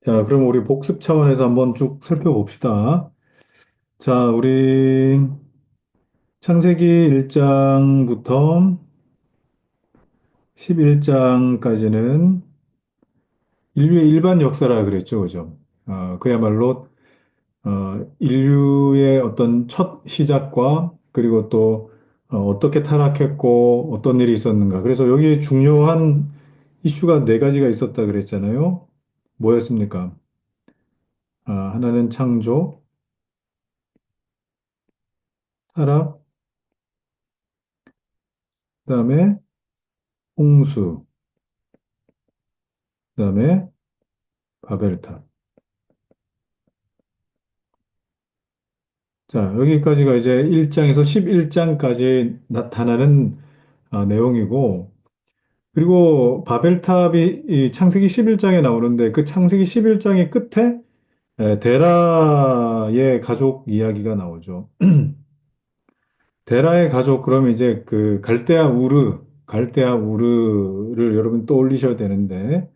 자, 그럼 우리 복습 차원에서 한번 쭉 살펴봅시다. 자, 우리 창세기 1장부터 11장까지는 인류의 일반 역사라 그랬죠, 그죠? 그야말로 인류의 어떤 첫 시작과 그리고 또 떻게 타락했고 어떤 일이 있었는가. 그래서 여기 중요한 이슈가 네 가지가 있었다 그랬잖아요. 뭐였습니까? 하나는 창조, 타락, 그다음에 홍수, 그다음에 바벨탑. 자, 여기까지가 이제 1장에서 11장까지 나타나는 내용이고, 그리고 바벨탑이 이 창세기 11장에 나오는데 그 창세기 11장의 끝에 데라의 가족 이야기가 나오죠. 데라의 가족, 그러면 이제 그 갈대아 우르를 여러분 떠올리셔야 되는데,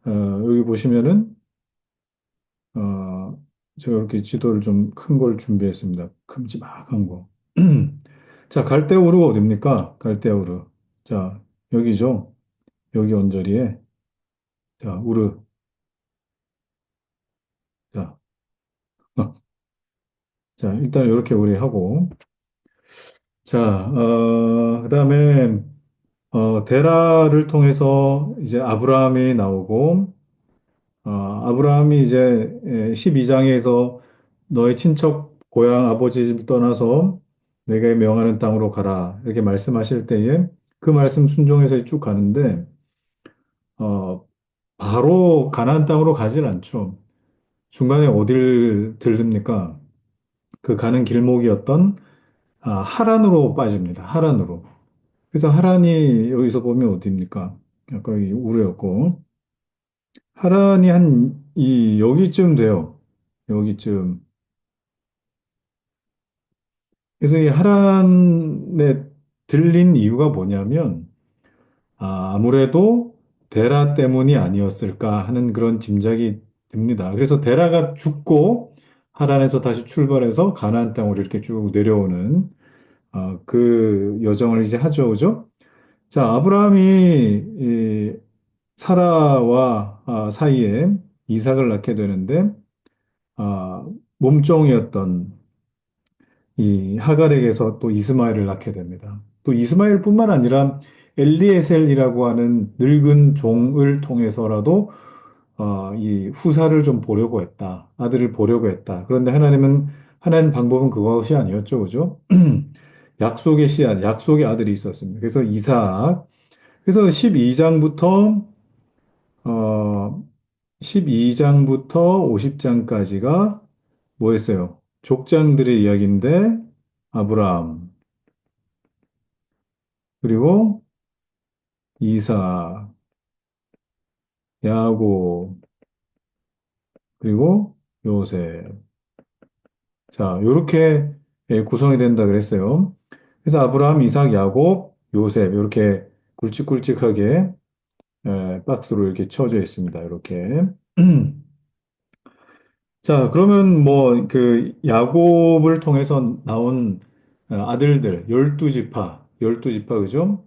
어, 여기 보시면은 어, 제가 이렇게 지도를 좀 큰 걸 준비했습니다. 큼지막한 거. 자, 갈대우르가 어딥니까? 갈대우르. 자, 여기죠. 여기 언저리에. 자, 우르. 자, 자, 일단 이렇게 우리 하고. 자, 그다음에 데라를 통해서 이제 아브라함이 나오고, 아브라함이 이제 12장에서 너의 친척 고향 아버지 집 떠나서 내가 명하는 땅으로 가라 이렇게 말씀하실 때에 그 말씀 순종해서 쭉 가는데 어, 바로 가나안 땅으로 가질 않죠. 중간에 어딜 들릅니까? 그 가는 길목이었던 하란으로 빠집니다. 하란으로. 그래서 하란이 여기서 보면 어디입니까? 아까 이 우르였고 하란이 한 이 여기쯤 돼요. 여기쯤. 그래서 이 하란에 들린 이유가 뭐냐면, 아무래도 데라 때문이 아니었을까 하는 그런 짐작이 듭니다. 그래서 데라가 죽고 하란에서 다시 출발해서 가나안 땅으로 이렇게 쭉 내려오는 그 여정을 이제 하죠, 그죠? 자, 아브라함이 이 사라와 사이에 이삭을 낳게 되는데, 아, 몸종이었던 이 하갈에게서 또 이스마엘을 낳게 됩니다. 또 이스마엘뿐만 아니라 엘리에셀이라고 하는 늙은 종을 통해서라도 이 후사를 좀 보려고 했다. 아들을 보려고 했다. 그런데 하나님 방법은 그것이 아니었죠. 그죠? 약속의 씨앗, 약속의 아들이 있었습니다. 그래서 이삭. 그래서 12장부터 50장까지가 뭐였어요? 족장들의 이야기인데 아브라함, 그리고 이삭, 야곱, 그리고 요셉. 자, 요렇게 구성이 된다 그랬어요. 그래서 아브라함, 이삭, 야곱, 요셉 이렇게 굵직굵직하게 박스로 이렇게 쳐져 있습니다. 이렇게. 자, 그러면 뭐 그 야곱을 통해서 나온 아들들 12지파, 12지파 그죠?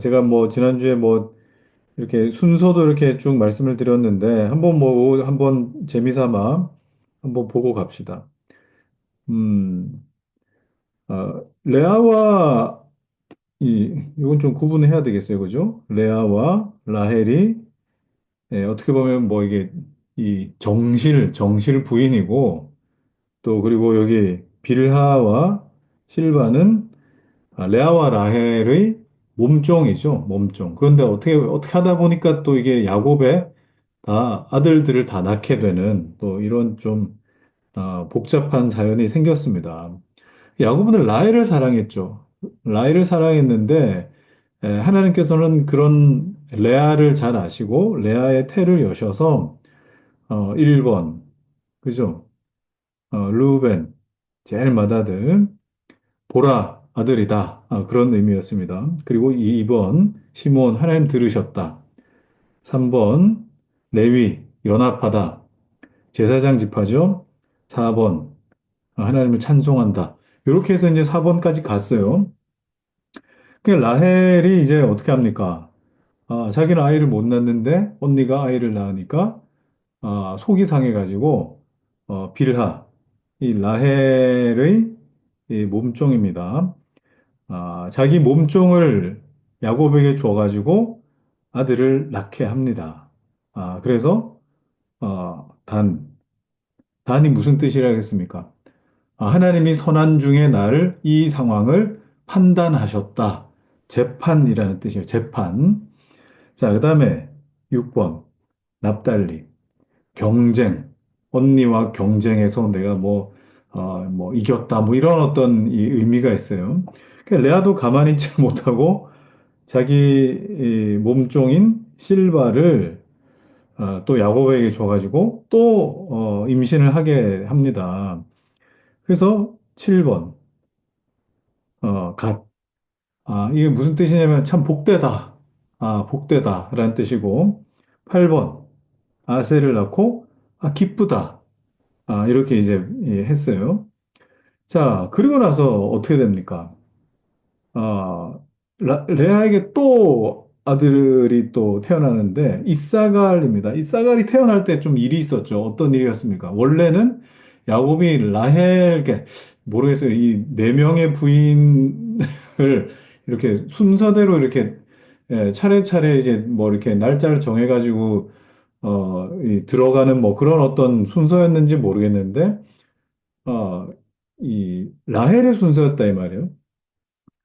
제가 뭐 지난주에 뭐 이렇게 순서도 이렇게 쭉 말씀을 드렸는데 한번 재미삼아 한번 보고 갑시다. 음, 레아와 이건 좀 구분해야 되겠어요, 그죠? 레아와 라헬이 어떻게 보면 뭐 이게 이 정실 부인이고 또 그리고 여기 빌하와 실바는 레아와 라헬의 몸종이죠, 몸종. 그런데 어떻게 하다 보니까 또 이게 야곱의 다 아들들을 다 낳게 되는 또 이런 좀 복잡한 사연이 생겼습니다. 야곱은 라헬을 사랑했죠. 라헬을 사랑했는데 하나님께서는 그런 레아를 잘 아시고 레아의 태를 여셔서 1번 그죠? 루벤 제일 맏아들 보라 아들이다. 그런 의미였습니다. 그리고 2번 시몬 하나님 들으셨다. 3번 레위 연합하다. 제사장 지파죠. 4번, 하나님을 찬송한다. 이렇게 해서 이제 4번까지 갔어요. 그 라헬이 이제 어떻게 합니까? 자기는 아이를 못 낳는데 언니가 아이를 낳으니까 속이 상해가지고 빌하, 이 라헬의 이 몸종입니다. 자기 몸종을 야곱에게 줘가지고 아들을 낳게 합니다. 그래서 단이 무슨 뜻이라겠습니까? 하나님이 선한 중에 나를 이 상황을 판단하셨다. 재판이라는 뜻이에요. 재판. 자, 그 다음에 6번 납달리. 경쟁. 언니와 경쟁해서 내가 뭐 이겼다. 뭐 이런 어떤 이 의미가 있어요. 그러니까 레아도 가만히 있지 못하고 자기 이 몸종인 실바를 또 야곱에게 줘가지고 또 임신을 하게 합니다. 그래서 7번 갓. 이게 무슨 뜻이냐면 참 복되다. 복되다라는 뜻이고 8번 아세를 낳고 기쁘다. 이렇게 이제 예, 했어요. 자, 그리고 나서 어떻게 됩니까? 아, 레아에게 또 아들이 또 태어나는데 이사갈입니다. 이사갈이 태어날 때 좀 일이 있었죠. 어떤 일이었습니까? 원래는 야곱이 라헬, 모르겠어요. 이 네 명의 부인을 이렇게 순서대로 이렇게 차례차례 이제 뭐 이렇게 날짜를 정해가지고 들어가는 뭐 그런 어떤 순서였는지 모르겠는데 어, 이 라헬의 순서였다 이 말이에요.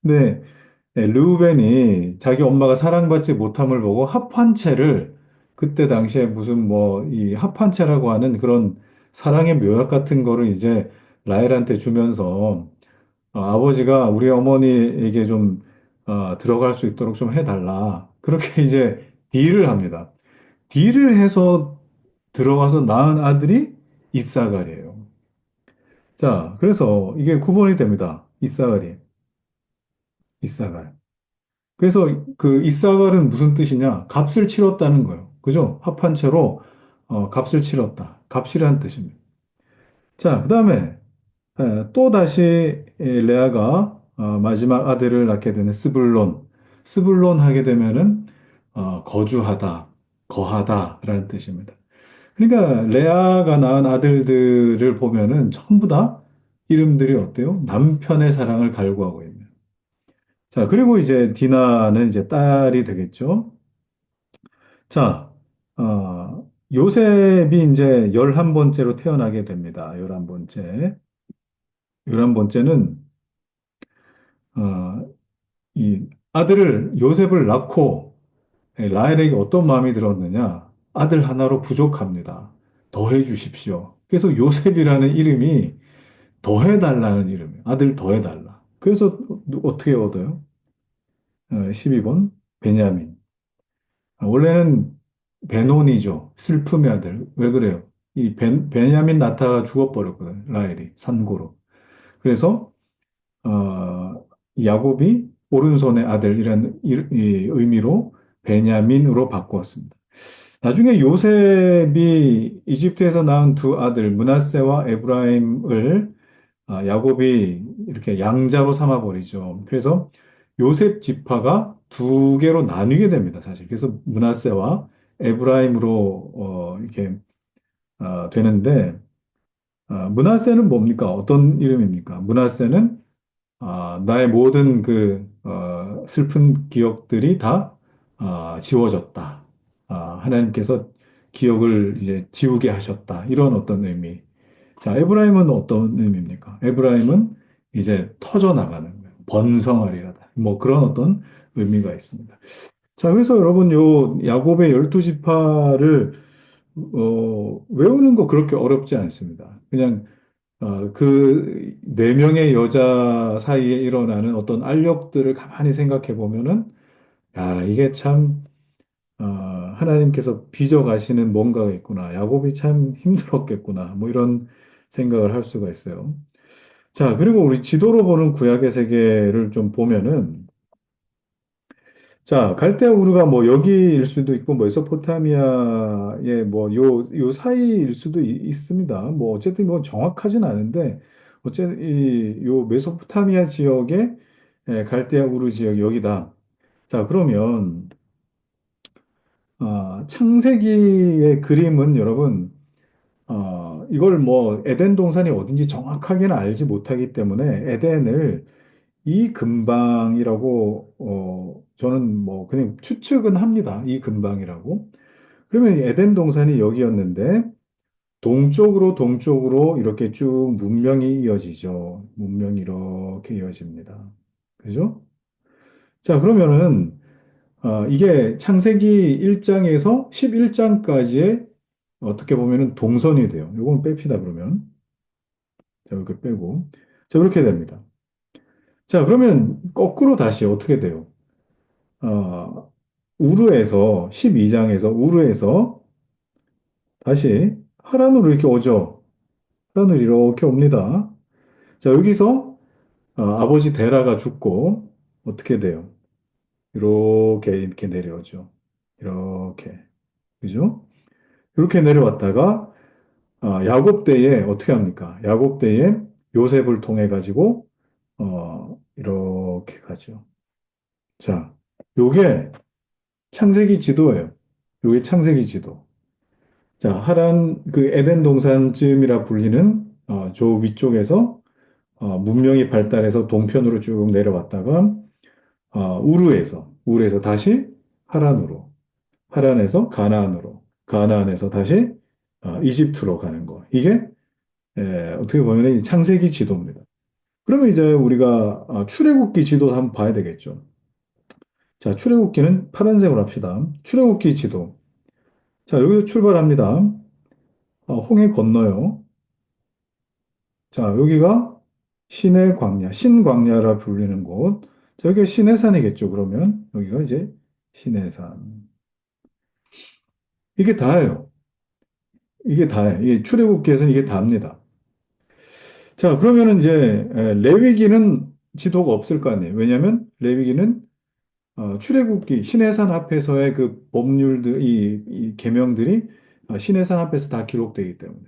근데 르우벤이 자기 엄마가 사랑받지 못함을 보고 합한채를 그때 당시에 무슨 뭐 이 합한채라고 하는 그런 사랑의 묘약 같은 거를 이제 라헬한테 주면서 아버지가 우리 어머니에게 좀 들어갈 수 있도록 좀 해달라. 그렇게 이제 딜을 합니다. 딜을 해서 들어가서 낳은 아들이 이사갈이에요. 자, 그래서 이게 구본이 됩니다. 이사갈이. 이사갈. 그래서 그 이사갈은 무슨 뜻이냐? 값을 치렀다는 거예요. 그죠? 합한 채로 값을 치렀다. 값이라는 뜻입니다. 자, 그 다음에 또 다시 레아가 마지막 아들을 낳게 되는 스불론. 스불론 하게 되면은 거주하다, 거하다라는 뜻입니다. 그러니까 레아가 낳은 아들들을 보면은 전부 다 이름들이 어때요? 남편의 사랑을 갈구하고 있는. 자, 그리고 이제 디나는 이제 딸이 되겠죠. 자, 요셉이 이제 11번째로 태어나게 됩니다. 11번째. 11번째는, 이 아들을, 요셉을 낳고 라헬에게 어떤 마음이 들었느냐? 아들 하나로 부족합니다. 더해 주십시오. 그래서 요셉이라는 이름이 더해달라는 이름이에요. 아들 더해달라. 그래서 어떻게 얻어요? 12번, 베냐민. 원래는 베논이죠. 슬픔의 아들. 왜 그래요? 이 베냐민 나타가 죽어버렸거든. 라헬이 산고로. 그래서 이 야곱이 오른손의 아들이라는 이 의미로 베냐민으로 바꾸었습니다. 나중에 요셉이 이집트에서 낳은 두 아들 므낫세와 에브라임을 야곱이 이렇게 양자로 삼아 버리죠. 그래서 요셉 지파가 두 개로 나뉘게 됩니다, 사실. 그래서 므낫세와 에브라임으로 이렇게 되는데 므낫세는 뭡니까? 어떤 이름입니까? 므낫세는 나의 모든 슬픈 기억들이 다 지워졌다. 하나님께서 기억을 이제 지우게 하셨다. 이런 어떤 의미. 자, 에브라임은 어떤 의미입니까? 에브라임은 이제 터져나가는 거예요. 번성하리라다. 뭐 그런 어떤 의미가 있습니다. 자, 그래서 여러분 요 야곱의 12지파를 외우는 거 그렇게 어렵지 않습니다. 그냥 그 네 명의 여자 사이에 일어나는 어떤 알력들을 가만히 생각해 보면은 야, 이게 참 하나님께서 빚어가시는 뭔가가 있구나. 야곱이 참 힘들었겠구나. 뭐 이런 생각을 할 수가 있어요. 자, 그리고 우리 지도로 보는 구약의 세계를 좀 보면은, 자, 갈대아 우르가 뭐 여기일 수도 있고 메소포타미아의 뭐 요 사이일 수도 있습니다. 뭐 어쨌든 뭐 정확하진 않은데 어쨌든 이 요 메소포타미아 지역의 갈대아 우르 지역 여기다. 자, 그러면 창세기의 그림은 여러분 이걸 뭐 에덴 동산이 어딘지 정확하게는 알지 못하기 때문에 에덴을 이 근방이라고 저는 뭐 그냥 추측은 합니다. 이 근방이라고. 그러면 이 에덴 동산이 여기였는데 동쪽으로 이렇게 쭉 문명이 이어지죠. 문명이 이렇게 이어집니다. 그죠? 자, 그러면은 이게 창세기 1장에서 11장까지의 어떻게 보면은 동선이 돼요. 이건 뺍시다 그러면. 자, 이렇게 빼고. 자, 이렇게 됩니다. 자, 그러면 거꾸로 다시 어떻게 돼요? 어, 우르에서 12장에서 우르에서 다시 하란으로 이렇게 오죠. 하란으로 이렇게 옵니다. 자, 여기서 아버지 데라가 죽고 어떻게 돼요? 이렇게 내려오죠. 이렇게. 그죠? 이렇게 내려왔다가 야곱 때에 어떻게 합니까? 야곱 때에 요셉을 통해 가지고 이렇게 가죠. 자, 요게 창세기 지도예요. 요게 창세기 지도. 자, 하란 그 에덴 동산쯤이라 불리는 저 위쪽에서 문명이 발달해서 동편으로 쭉 내려왔다가 우르에서 다시 하란으로, 하란에서 가나안으로, 가나안에서 다시 이집트로 가는 거. 이게 어떻게 보면 이 창세기 지도입니다. 그러면 이제 우리가 출애굽기 지도 한번 봐야 되겠죠. 자, 출애굽기는 파란색으로 합시다. 출애굽기 지도. 자, 여기서 출발합니다. 홍해 건너요. 자, 여기가 신의 광야, 신광야라 불리는 곳. 자, 여기가 신해산이겠죠, 그러면. 여기가 이제 신해산. 이게 다예요. 이게 다예요. 이 출애굽기에서는 이게 다입니다. 자, 그러면은 이제 레위기는 지도가 없을 거 아니에요. 왜냐하면 레위기는 출애굽기, 신해산 앞에서의 그 법률들, 이 계명들이 신해산 앞에서 다 기록되기 때문에.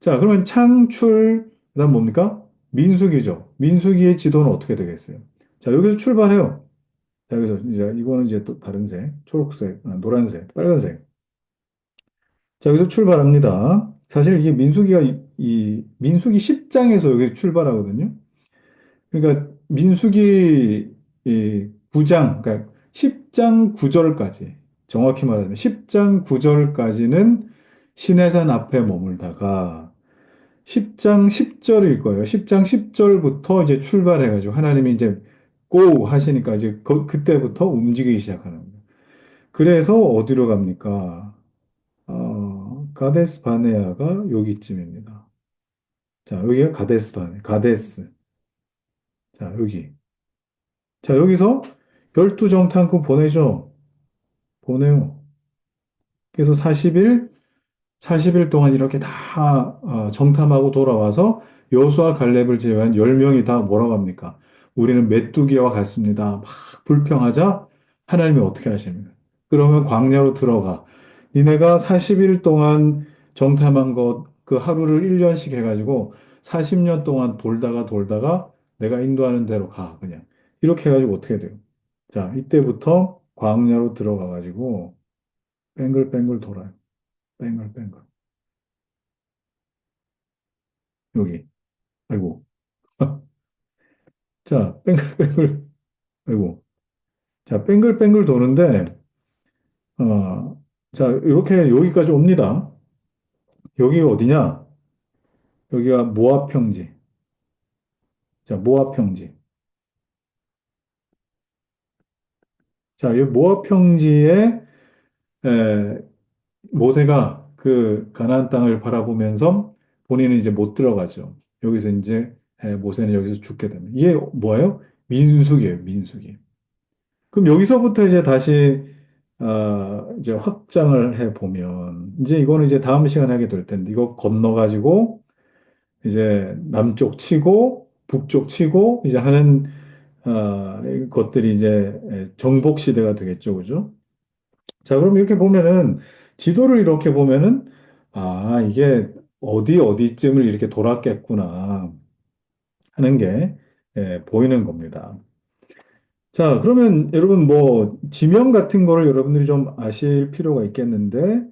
자, 그러면 창출, 그다음 뭡니까? 민수기죠. 민수기의 지도는 어떻게 되겠어요? 자, 여기서 출발해요. 자, 여기서 이제 이거는 이제 또 다른 색, 초록색, 노란색, 빨간색. 자, 여기서 출발합니다. 사실 이게 민수기가 이 민수기 10장에서 여기 출발하거든요. 그러니까 민수기 이 9장, 그러니까 10장 9절까지 정확히 말하면 10장 9절까지는 신해산 앞에 머물다가 10장 10절일 거예요. 10장 10절부터 이제 출발해가지고 하나님이 이제 고 하시니까 이제 그때부터 움직이기 시작하는 거예요. 그래서 어디로 갑니까? 가데스 바네아가 여기쯤입니다. 자, 여기가 가데스 바네, 가데스. 자, 여기. 자, 여기서 12정탐꾼 보내죠. 보내요. 그래서 40일 동안 이렇게 다 정탐하고 돌아와서 여호수아 갈렙을 제외한 10명이 다 뭐라고 합니까? 우리는 메뚜기와 같습니다. 막 불평하자 하나님이 어떻게 하십니까? 그러면 광야로 들어가. 니네가 40일 동안 정탐한 것 그 하루를 1년씩 해가지고 40년 동안 돌다가 내가 인도하는 대로 가 그냥. 이렇게 해가지고 어떻게 돼요? 자, 이때부터 광야로 들어가가지고 뱅글뱅글 돌아요. 뱅글뱅글. 여기. 아이고. 자, 뱅글뱅글. 아이고. 자, 뱅글뱅글 도는데, 자, 이렇게 여기까지 옵니다. 여기가 어디냐? 여기가 모압 평지. 자, 모압 평지. 자, 이 모압 평지에 에, 모세가 그 가나안 땅을 바라보면서 본인은 이제 못 들어가죠. 여기서 이제 모세는 여기서 죽게 됩니다. 이게 뭐예요? 민수기예요, 민수기. 그럼 여기서부터 이제 다시 이제 확장을 해 보면 이제 이거는 이제 다음 시간에 하게 될 텐데 이거 건너 가지고 이제 남쪽 치고 북쪽 치고 이제 하는 이 것들이 이제 정복 시대가 되겠죠. 그죠? 자, 그럼 이렇게 보면은 지도를 이렇게 보면은 이게 어디쯤을 이렇게 돌았겠구나 하는 게 보이는 겁니다. 자, 그러면 여러분 뭐 지명 같은 거를 여러분들이 좀 아실 필요가 있겠는데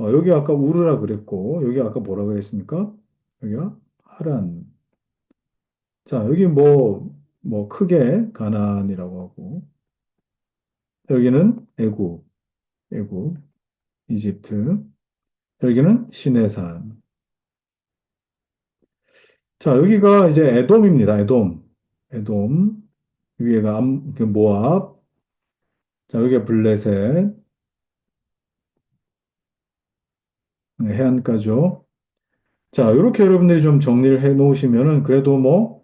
여기 아까 우르라 그랬고 여기 아까 뭐라 그랬습니까? 여기가 하란. 자, 여기 뭐 크게 가나안이라고 하고 여기는 애굽, 이집트. 여기는 시내산. 자, 여기가 이제 에돔입니다. 에돔. 위에가 그 모압. 자, 여기가 블레셋. 해안가죠. 자, 이렇게 여러분들이 좀 정리를 해 놓으시면은 그래도 뭐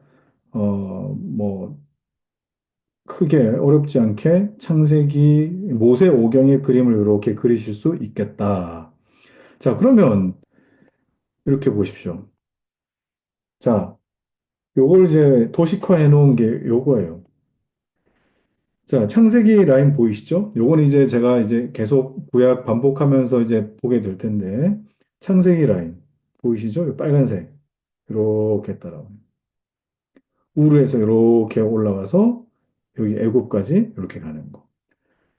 크게 어렵지 않게 창세기 모세 오경의 그림을 이렇게 그리실 수 있겠다. 자, 그러면 이렇게 보십시오. 자, 요걸 이제 도식화 해 놓은 게 요거예요. 자, 창세기 라인 보이시죠? 요건 이제 제가 이제 계속 구약 반복하면서 이제 보게 될 텐데, 창세기 라인 보이시죠? 요 빨간색. 이렇게 따라와요. 우르에서 이렇게 올라와서 여기 애굽까지 이렇게 가는 거.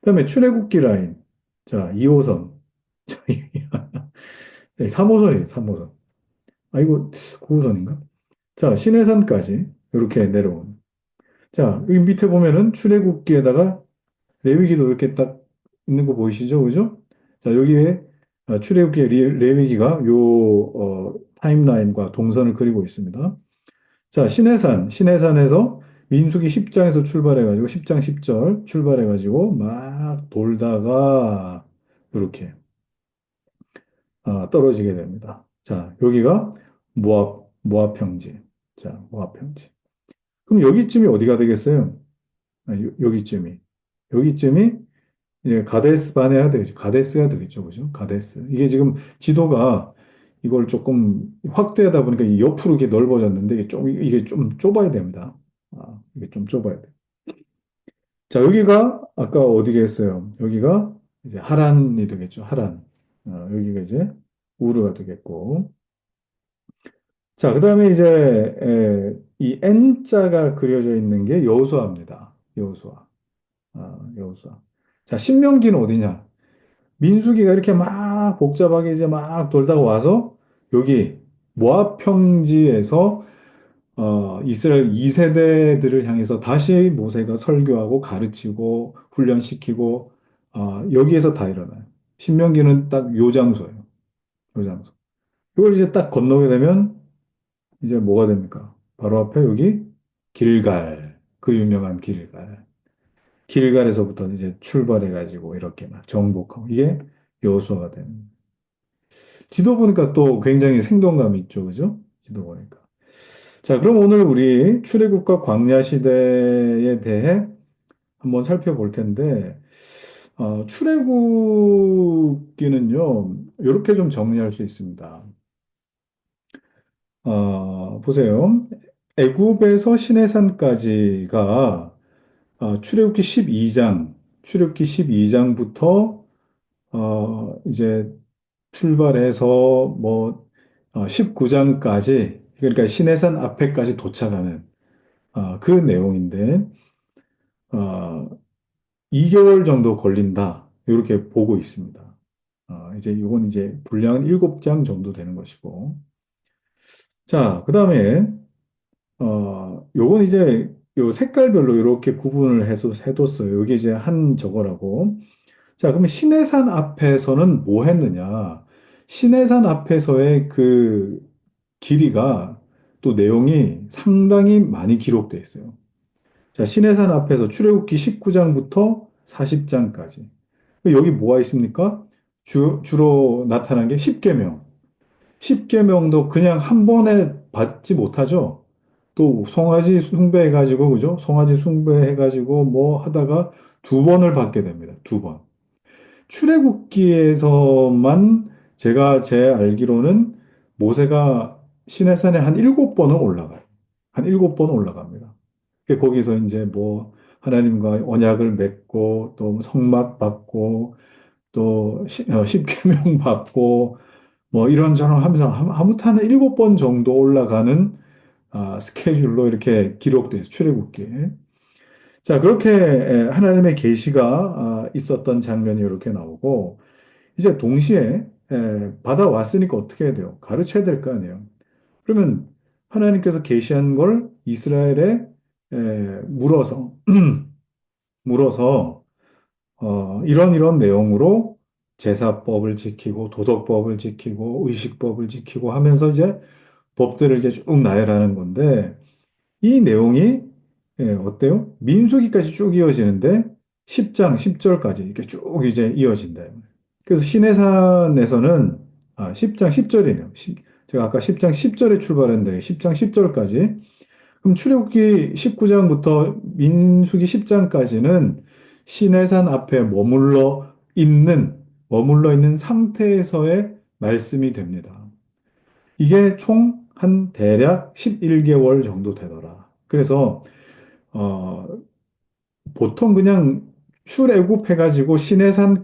그다음에 출애굽기 라인. 자, 2호선. 3호선이에요, 3호선. 이거 9호선인가? 자, 시내산까지 이렇게 내려오는. 자, 여기 밑에 보면은 출애굽기에다가 레위기도 이렇게 딱 있는 거 보이시죠? 그죠? 자, 여기에 출애굽기의 레위기가 타임라인과 동선을 그리고 있습니다. 자, 시내산에서 민수기 10장에서 출발해가지고 10장 10절 출발해가지고 막 돌다가 이렇게 떨어지게 됩니다. 자, 여기가 모압 평지. 자, 모압 평지. 그럼 여기쯤이 어디가 되겠어요? 여기쯤이. 여기쯤이 이제 가데스 바네아 되겠죠. 가데스가 되겠죠. 그죠? 가데스. 이게 지금 지도가 이걸 조금 확대하다 보니까 이 옆으로 이게 넓어졌는데 이게 좀 좁아야 됩니다. 이게 좀 좁아야 돼. 자, 여기가 아까 어디겠어요? 여기가 이제 하란이 되겠죠. 하란. 여기가 이제 우르가 되겠고. 자, 그다음에 이제 이 N자가 그려져 있는 게 여호수아입니다. 여호수아. 여호수아. 자, 신명기는 어디냐? 민수기가 이렇게 막 복잡하게 이제 막 돌다가 와서 여기 모압 평지에서 이스라엘 2세대들을 향해서 다시 모세가 설교하고 가르치고 훈련시키고 여기에서 다 일어나요. 신명기는 딱 요 장소예요. 요 장소. 이걸 이제 딱 건너게 되면 이제 뭐가 됩니까? 바로 앞에 여기 길갈. 그 유명한 길갈. 길갈에서부터 이제 출발해가지고 이렇게 막 정복하고 이게 여호수아가 되는. 지도 보니까 또 굉장히 생동감이 있죠, 그죠? 지도 보니까. 자, 그럼 오늘 우리 출애굽과 광야 시대에 대해 한번 살펴볼 텐데, 출애굽기는요, 이렇게 좀 정리할 수 있습니다. 보세요. 애굽에서 시내산까지가 출애굽기 12장부터 이제 출발해서 19장까지, 그러니까 시내산 앞에까지 도착하는 그 내용인데, 어, 2개월 정도 걸린다. 이렇게 보고 있습니다. 이제 이건 이제 분량은 7장 정도 되는 것이고. 자, 그 다음에, 요건 이제 요 색깔별로 이렇게 구분을 해서 해뒀어요. 이게 이제 한 저거라고. 자, 그러면 시내산 앞에서는 뭐 했느냐? 시내산 앞에서의 그 길이가 또 내용이 상당히 많이 기록되어 있어요. 자, 신해산 앞에서 출애굽기 19장부터 40장까지. 여기 뭐가 있습니까? 주로 나타난 게 10계명. 10계명도 그냥 한 번에 받지 못하죠. 또 송아지 숭배해가지고, 그죠? 송아지 숭배해가지고 뭐 하다가 2번을 받게 됩니다. 2번. 출애굽기에서만 제 알기로는 모세가 시내산에 한 7번은 올라가요. 한 7번 올라갑니다. 거기서 이제 뭐 하나님과 언약을 맺고 또 성막 받고 또 십계명 받고 뭐 이런저런 하면서 아무튼 한 7번 정도 올라가는 스케줄로 이렇게 기록돼요. 출애굽기에. 자, 그렇게 하나님의 계시가 있었던 장면이 이렇게 나오고 이제 동시에 받아왔으니까 어떻게 해야 돼요? 가르쳐야 될 거 아니에요. 그러면 하나님께서 계시한 걸 이스라엘에 물어서 물어서 이런 내용으로 제사법을 지키고 도덕법을 지키고 의식법을 지키고 하면서 이제 법들을 이제 쭉 나열하는 건데 이 내용이 어때요? 민수기까지 쭉 이어지는데 10장 10절까지 이렇게 쭉 이제 이어진다. 그래서 시내산에서는 10장 10절이네요. 제가 아까 10장 10절에 출발했는데 10장 10절까지 그럼 출애굽기 19장부터 민수기 10장까지는 시내산 앞에 머물러 있는 상태에서의 말씀이 됩니다. 이게 총 한 대략 11개월 정도 되더라. 그래서 어, 보통 그냥 출애굽해가지고 시내산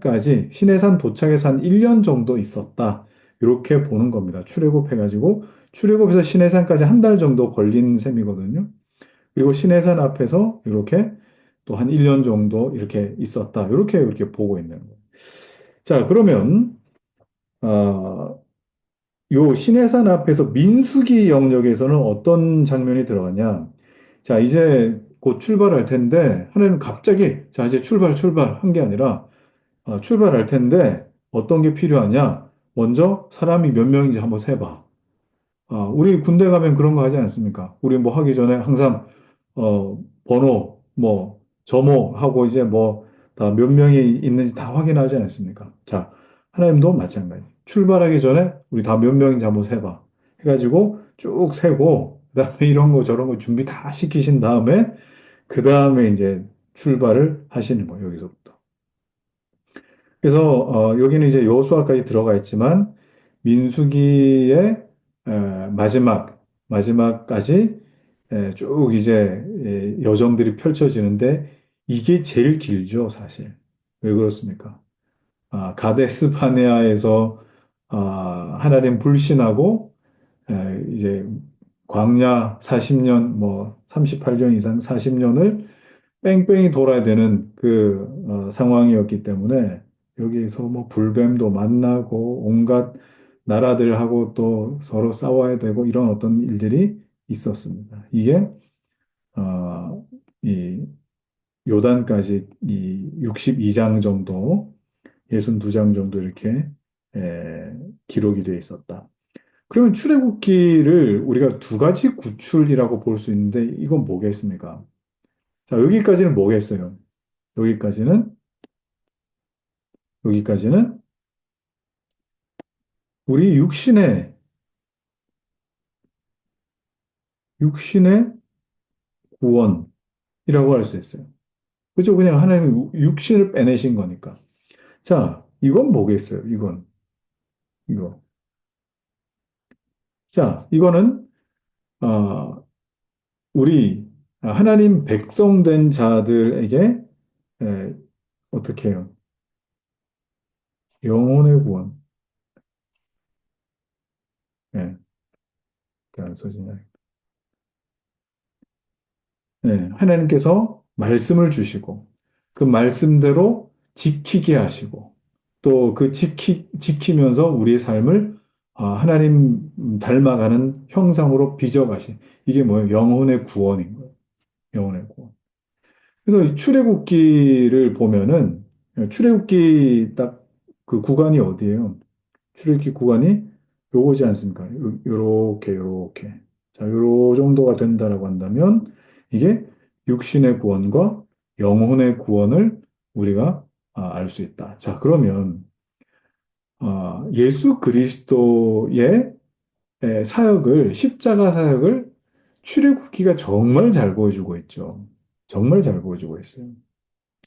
도착해서 한 1년 정도 있었다. 이렇게 보는 겁니다. 출애굽해가지고 출애굽해서 시내산까지 한 달 정도 걸린 셈이거든요. 그리고 시내산 앞에서 이렇게 또 한 1년 정도 이렇게 있었다. 이렇게 보고 있는 거예요. 자, 그러면 어, 요 시내산 앞에서 민수기 영역에서는 어떤 장면이 들어가냐? 자, 이제 곧 출발할 텐데 하나님 갑자기 자, 이제 출발 한 게 아니라 출발할 텐데 어떤 게 필요하냐? 먼저 사람이 몇 명인지 한번 세봐. 우리 군대 가면 그런 거 하지 않습니까? 우리 뭐 하기 전에 항상, 번호, 뭐, 점호 하고 이제 뭐, 다 몇 명이 있는지 다 확인하지 않습니까? 자, 하나님도 마찬가지. 출발하기 전에 우리 다 몇 명인지 한번 세봐. 해가지고 쭉 세고, 그 다음에 이런 거 저런 거 준비 다 시키신 다음에, 그 다음에 이제 출발을 하시는 거예요, 여기서부터. 그래서 여기는 이제 여호수아까지 들어가 있지만 민수기의 마지막까지 쭉 이제 여정들이 펼쳐지는데 이게 제일 길죠, 사실. 왜 그렇습니까? 가데스 바네아에서 하나님 불신하고 이제 광야 40년, 뭐 38년 이상 40년을 뺑뺑이 돌아야 되는 그 상황이었기 때문에 여기에서 뭐 불뱀도 만나고 온갖 나라들하고 또 서로 싸워야 되고 이런 어떤 일들이 있었습니다. 이게 이 요단까지 이 62장 정도, 62장 정도 이렇게 에, 기록이 되어 있었다. 그러면 출애굽기를 우리가 두 가지 구출이라고 볼 수 있는데 이건 뭐겠습니까? 자, 여기까지는 여기까지는 우리 육신의 구원이라고 할 수 있어요. 그죠? 그냥 하나님이 육신을 빼내신 거니까. 자, 이건 뭐겠어요? 이거. 자, 이거는, 아, 우리, 하나님 백성 된 자들에게, 에, 어떻게 해요? 영혼의 구원. 예, 그냥 소진이 네, 하나님께서 말씀을 주시고 그 말씀대로 지키게 하시고 또 그 지키면서 우리의 삶을 하나님 닮아가는 형상으로 빚어가신 이게 뭐예요? 영혼의 구원인 거예요. 영혼의 구원. 그래서 이 출애굽기를 보면은 출애굽기 딱 그 구간이 어디예요? 출애굽기 구간이 요거지 않습니까? 요렇게. 자, 요 정도가 된다라고 한다면 이게 육신의 구원과 영혼의 구원을 우리가 알 수 있다. 자, 그러면 예수 그리스도의 십자가 사역을 출애굽기가 정말 잘 보여주고 있죠. 정말 잘 보여주고 있어요.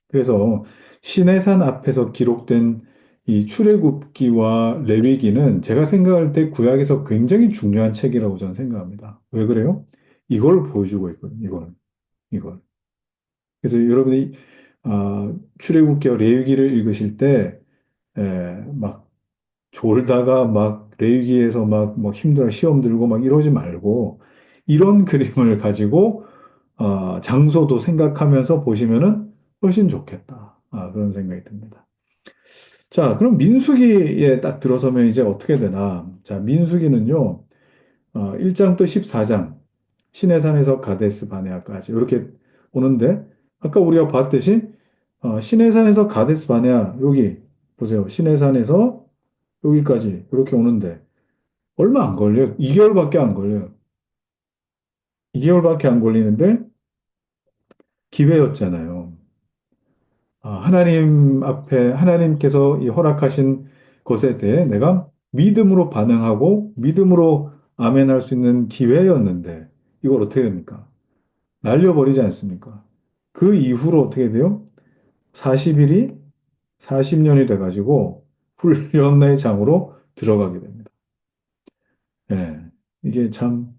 그래서 시내산 앞에서 기록된 이 출애굽기와 레위기는 제가 생각할 때 구약에서 굉장히 중요한 책이라고 저는 생각합니다. 왜 그래요? 이걸 보여주고 있거든요. 이걸. 이걸. 그래서 여러분이 출애굽기와 레위기를 읽으실 때 막 졸다가 막 레위기에서 막 뭐 힘들어 시험 들고 막 이러지 말고 이런 그림을 가지고 장소도 생각하면서 보시면은 훨씬 좋겠다. 그런 생각이 듭니다. 자, 그럼 민수기에 딱 들어서면 이제 어떻게 되나? 자, 민수기는요, 1장부터 14장, 시내산에서 가데스 바네아까지 이렇게 오는데, 아까 우리가 봤듯이, 시내산에서 가데스 바네아, 여기, 보세요. 시내산에서 여기까지 이렇게 오는데, 얼마 안 걸려요. 2개월밖에 안 걸려요. 2개월밖에 안 걸리는데, 기회였잖아요. 하나님 앞에 하나님께서 이 허락하신 것에 대해 내가 믿음으로 반응하고 믿음으로 아멘할 수 있는 기회였는데 이걸 어떻게 됩니까? 날려버리지 않습니까? 그 이후로 어떻게 돼요? 40일이 40년이 돼가지고 훈련의 장으로 들어가게 됩니다. 예. 이게 참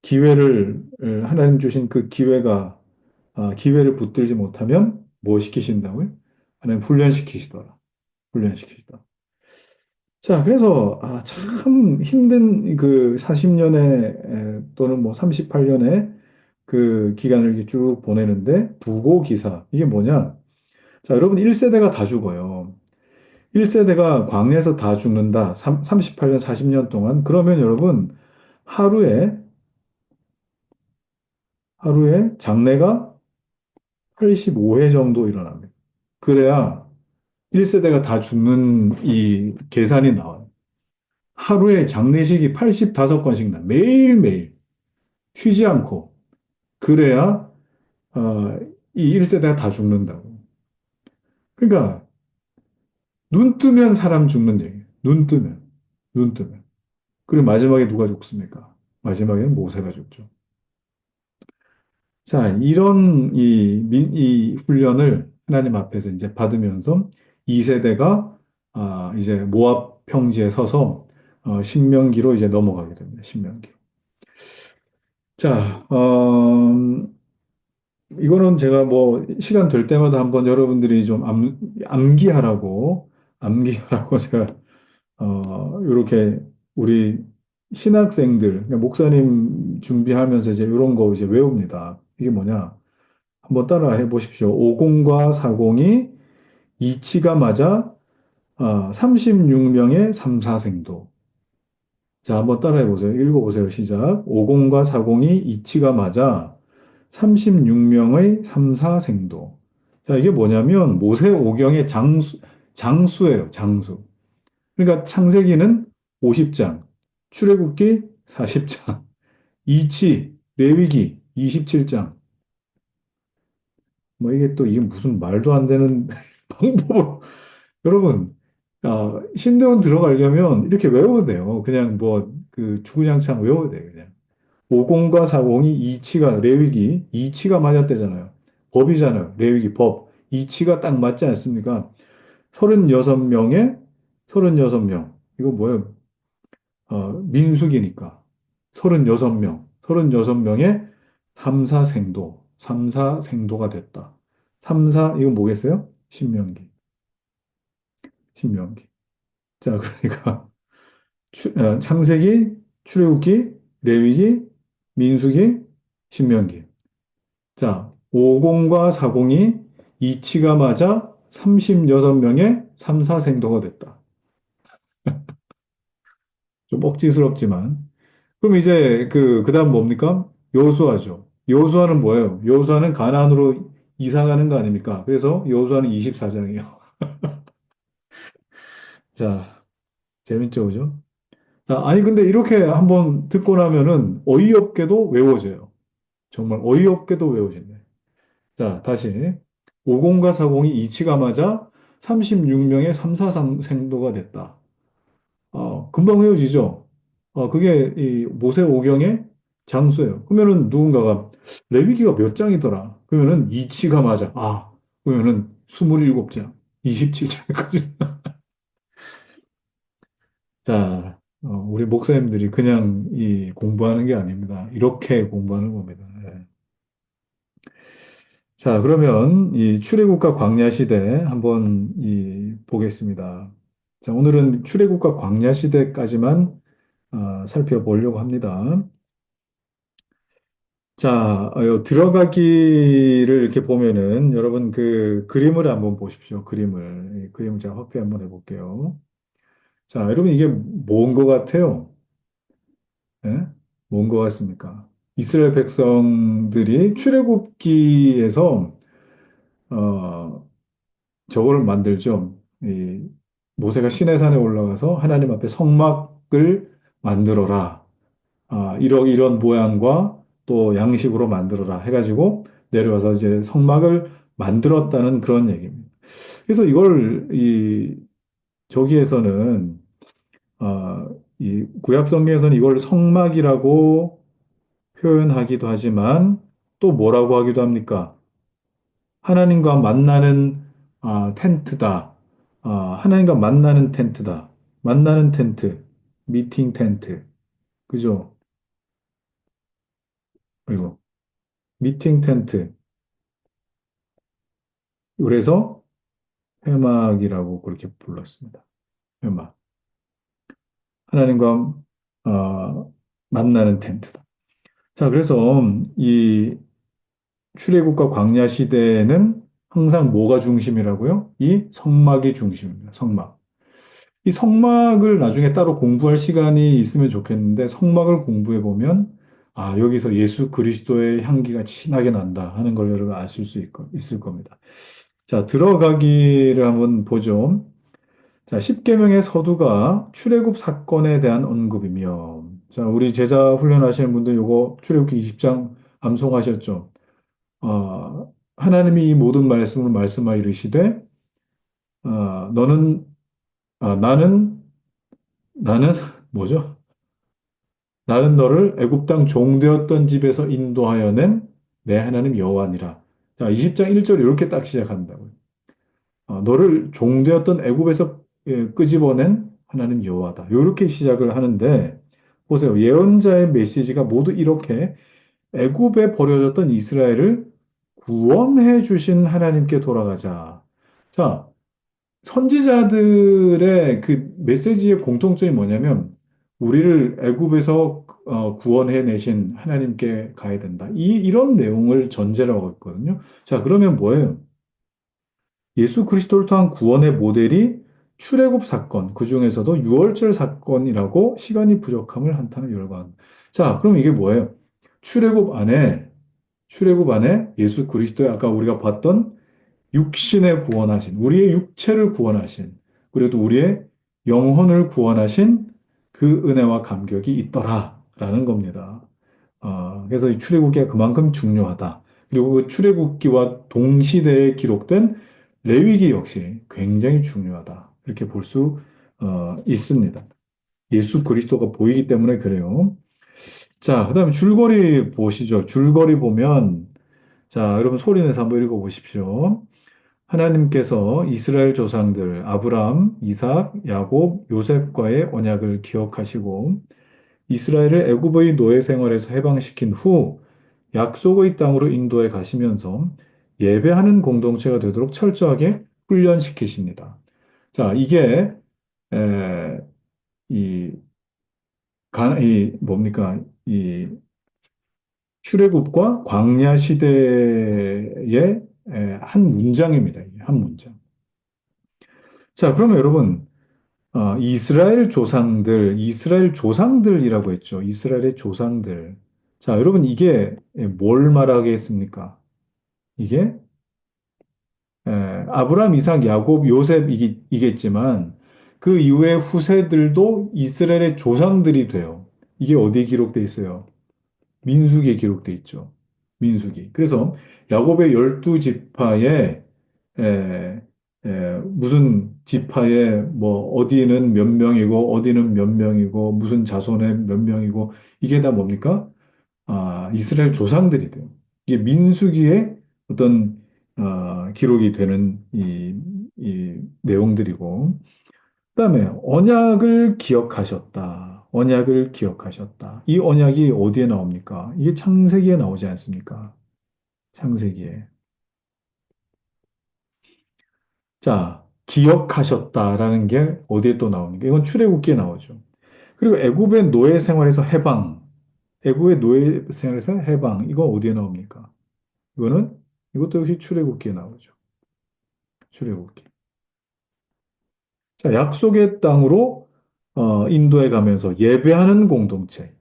기회를 하나님 주신 그 기회가 기회를 붙들지 못하면 뭐 시키신다고요? 하나님 훈련시키시더라. 훈련시키시다. 자, 그래서 참 힘든 그 40년의 또는 뭐 38년의 그 기간을 이렇게 쭉 보내는데 부고기사 이게 뭐냐? 자, 여러분 1세대가 다 죽어요. 1세대가 광야에서 다 죽는다. 38년, 40년 동안. 그러면 여러분 하루에 장래가 85회 정도 일어납니다. 그래야 1세대가 다 죽는 이 계산이 나와요. 하루에 장례식이 85건씩 나. 매일매일 쉬지 않고. 그래야 이 1세대가 다 죽는다고. 그러니까 눈 뜨면 사람 죽는 얘기예요. 눈 뜨면. 눈 뜨면. 그리고 마지막에 누가 죽습니까? 마지막에는 모세가 죽죠. 자, 이런 이 훈련을 하나님 앞에서 이제 받으면서 2세대가 이제 모압 평지에 서서 신명기로 이제 넘어가게 됩니다. 신명기. 자, 이거는 제가 뭐 시간 될 때마다 한번 여러분들이 좀 암기하라고 제가 이렇게 우리 신학생들, 그러니까 목사님 준비하면서 이제 이런 거 이제 외웁니다. 이게 뭐냐? 한번 따라 해보십시오. 50과 40이 이치가 맞아 36명의 3, 4생도. 자, 한번 따라해 보세요. 읽어보세요. 시작. 50과 40이 이치가 맞아 36명의 3, 4생도. 자, 이게 뭐냐면 모세오경의 장수예요. 장수. 그러니까 창세기는 50장, 출애굽기 40장, 이치, 레위기 27장. 뭐 이게 또 이게 무슨 말도 안 되는 방법으로 여러분, 신대원 들어가려면 이렇게 외워도 돼요. 그냥 뭐 그 주구장창 외워도 돼요. 그냥. 50과 40이 이치가 레위기 이치가 맞았대잖아요. 법이잖아요. 레위기 법. 이치가 딱 맞지 않습니까? 36명에 36명. 이거 뭐예요? 민수기니까. 36명. 36명의 3사생도. 3사생도가 됐다. 3사 이거 뭐겠어요? 신명기. 신명기. 자, 그러니까 창세기, 출애굽기, 레위기, 민수기, 신명기. 자, 50과 40이 이치가 맞아 36명의 3, 4생도가 됐다. 좀 억지스럽지만. 그럼 이제 그다음 뭡니까? 여호수아죠. 여호수아는 뭐예요? 여호수아는 가나안으로 이사 가는 거 아닙니까? 그래서 여호수아는 24장이에요. 자, 재밌죠, 그죠? 자, 아니 근데 이렇게 한번 듣고 나면은 어이없게도 외워져요. 정말 어이없게도 외워진대. 자, 다시. 50과 40이 이치가 맞아 36명의 3, 4생도가 됐다. 금방 외워지죠? 그게 이 모세 오경의 장수예요. 그러면은 누군가가 레위기가 몇 장이더라? 그러면은 이치가 맞아. 그러면은 27장, 27장까지. 자, 우리 목사님들이 그냥 이 공부하는 게 아닙니다. 이렇게 공부하는 겁니다. 예. 자, 그러면 이 출애굽과 광야 시대 한번 보겠습니다. 자, 오늘은 출애굽과 광야 시대까지만 살펴보려고 합니다. 자, 들어가기를 이렇게 보면은 여러분 그 그림을 한번 보십시오. 그림을. 이 그림을 제가 확대 한번 해볼게요. 자, 여러분 이게 뭔 것 같아요? 예? 뭔 것 같습니까? 이스라엘 백성들이 출애굽기에서 어, 저거를 만들죠. 모세가 시내산에 올라가서 하나님 앞에 성막을 만들어라. 이런 모양과 또 양식으로 만들어라 해가지고 내려와서 이제 성막을 만들었다는 그런 얘기입니다. 그래서 저기에서는, 이 구약 성경에서는 이걸 성막이라고 표현하기도 하지만 또 뭐라고 하기도 합니까? 하나님과 만나는 텐트다. 하나님과 만나는 텐트다. 만나는 텐트, 미팅 텐트. 그죠? 그리고 미팅 텐트. 그래서 회막이라고 그렇게 불렀습니다. 회막. 하나님과 만나는 텐트다. 자, 그래서 이 출애굽과 광야 시대에는 항상 뭐가 중심이라고요? 이 성막이 중심입니다. 성막. 이 성막을 나중에 따로 공부할 시간이 있으면 좋겠는데 성막을 공부해 보면 여기서 예수 그리스도의 향기가 진하게 난다 하는 걸 여러분 아실 수 있을 겁니다. 자, 들어가기를 한번 보죠. 자, 십계명의 서두가 출애굽 사건에 대한 언급이며, 자, 우리 제자 훈련하시는 분들 요거 출애굽기 20장 암송하셨죠? 하나님이 이 모든 말씀을 말씀하여 이르시되, 너는, 나는 뭐죠? 나는 너를 애굽 땅 종되었던 집에서 인도하여 낸 내 하나님 여호와니라. 자, 20장 1절 이렇게 딱 시작한다고요. 너를 종되었던 애굽에서 끄집어낸 하나님 여호와다. 이렇게 시작을 하는데 보세요. 예언자의 메시지가 모두 이렇게 애굽에 버려졌던 이스라엘을 구원해 주신 하나님께 돌아가자. 자, 선지자들의 그 메시지의 공통점이 뭐냐면 우리를 애굽에서 구원해 내신 하나님께 가야 된다. 이런 내용을 전제로 하고 있거든요. 자, 그러면 뭐예요? 예수 그리스도를 통한 구원의 모델이 출애굽 사건, 그 중에서도 유월절 사건이라고 시간이 부족함을 한탄을 열거한다. 자, 그럼 이게 뭐예요? 출애굽 안에, 출애굽 안에 예수 그리스도의 아까 우리가 봤던 육신의 구원하신, 우리의 육체를 구원하신, 그리고 또 우리의 영혼을 구원하신 그 은혜와 감격이 있더라라는 겁니다. 그래서 이 출애굽기가 그만큼 중요하다. 그리고 그 출애굽기와 동시대에 기록된 레위기 역시 굉장히 중요하다. 이렇게 볼 수 있습니다. 예수 그리스도가 보이기 때문에 그래요. 자, 그다음에 줄거리 보시죠. 줄거리 보면 자, 여러분 소리 내서 한번 읽어 보십시오. 하나님께서 이스라엘 조상들 아브라함, 이삭, 야곱, 요셉과의 언약을 기억하시고 이스라엘을 애굽의 노예 생활에서 해방시킨 후 약속의 땅으로 인도해 가시면서 예배하는 공동체가 되도록 철저하게 훈련시키십니다. 자, 이게 에, 이, 뭡니까? 이 출애굽과 광야 시대의 한 문장입니다. 이게 한 문장. 자, 그러면 여러분 이스라엘 조상들이라고 했죠. 이스라엘의 조상들. 자, 여러분, 이게 뭘 말하겠습니까? 이게, 에, 아브라함, 이삭, 야곱, 요셉이겠지만, 그 이후에 후세들도 이스라엘의 조상들이 돼요. 이게 어디에 기록돼 있어요? 민수기에 기록돼 있죠. 민수기. 그래서 야곱의 12지파에 무슨 지파에 뭐 어디는 몇 명이고 어디는 몇 명이고 무슨 자손의 몇 명이고 이게 다 뭡니까? 이스라엘 조상들이 돼요. 이게 민수기에 어떤 기록이 되는 이 내용들이고 그다음에 언약을 기억하셨다. 언약을 기억하셨다. 이 언약이 어디에 나옵니까? 이게 창세기에 나오지 않습니까? 창세기에. 자, 기억하셨다라는 게 어디에 또 나옵니까? 이건 출애굽기에 나오죠. 그리고 애굽의 노예 생활에서 해방, 애굽의 노예 생활에서 해방, 이거 어디에 나옵니까? 이거는 이것도 역시 출애굽기에 나오죠. 출애굽기. 자, 약속의 땅으로 인도에 가면서 예배하는 공동체.